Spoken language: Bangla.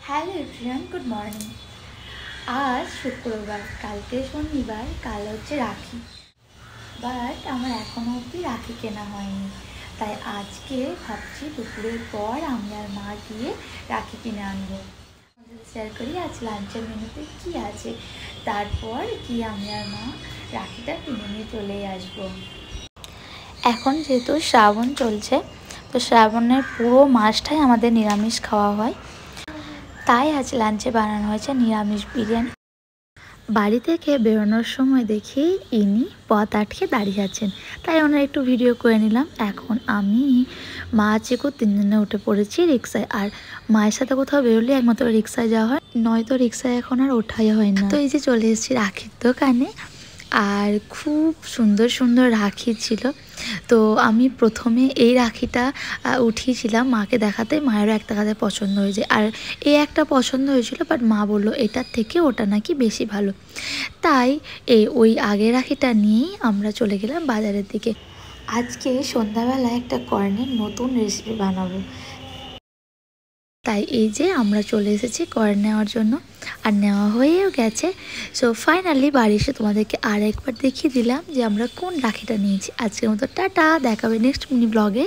Hello everyone, good morning. আজ শুক্রবার, কালকে শনিবার, কাল হচ্ছে রাখি। বাট আমার এখনও অবধি রাখি কেনা হয়নি, তাই আজকে ভাবছি দুপুরের পর আমি আর মা গিয়ে রাখি কিনে আনবো। শেয়ার করি আজ লাঞ্চের মেনুতে কী আছে, তারপর গিয়ে আমি আর মা রাখিটা কিনে নিয়ে চলেই আসবো। এখন যেহেতু শ্রাবণ চলছে, তো শ্রাবণের পুরো মাসটাই আমাদের নিরামিষ খাওয়া হয়, তাই আজ লাঞ্চে বানানো হয়েছে নিরামিষ বিরিয়ানি। বাড়ি থেকে বেরোনোর সময় দেখি ইনি পথ আটকে দাঁড়িয়ে আছেন, তাই ওনার একটু ভিডিও করে নিলাম। এখন আমি, মা, চিকু তিনজনে উঠে পড়েছি রিক্সায়। আর মায়ের সাথে কোথাও বেরোলে একমাত্র রিক্সায় যাওয়া হয়, নয়তো রিক্সায় এখন আর ওঠাই হয় না। তো এই যে চলে এসেছি রাখির দোকানে, আর খুব সুন্দর সুন্দর রাখি ছিল। তো আমি প্রথমে এই রাখিটা উঠিয়েছিলাম মাকে দেখাতে, মায়েরও একটা কাছে পছন্দ হয়েছে, আর এই একটা পছন্দ হয়েছিল, বাট মা বললো এটার থেকে ওটা নাকি বেশি ভালো। তাই ওই আগের রাখিটা নিয়েই আমরা চলে গেলাম বাজারের দিকে। আজকে সন্ধ্যাবেলায় একটা কর্নের নতুন রেসিপি বানাবো, তাই এই যে আমরা চলে এসেছি কর্ন নেওয়ার জন্য, আর নেওয়া হয়েও গেছে। সো ফাইনালি বাড়ি এসে তোমাদেরকে আর একবার দেখিয়ে দিলাম যে আমরা কোন রাখিটা নিয়েছি। আজকের মতো টাটা, দেখাবে নেক্সট মিনি ব্লগে।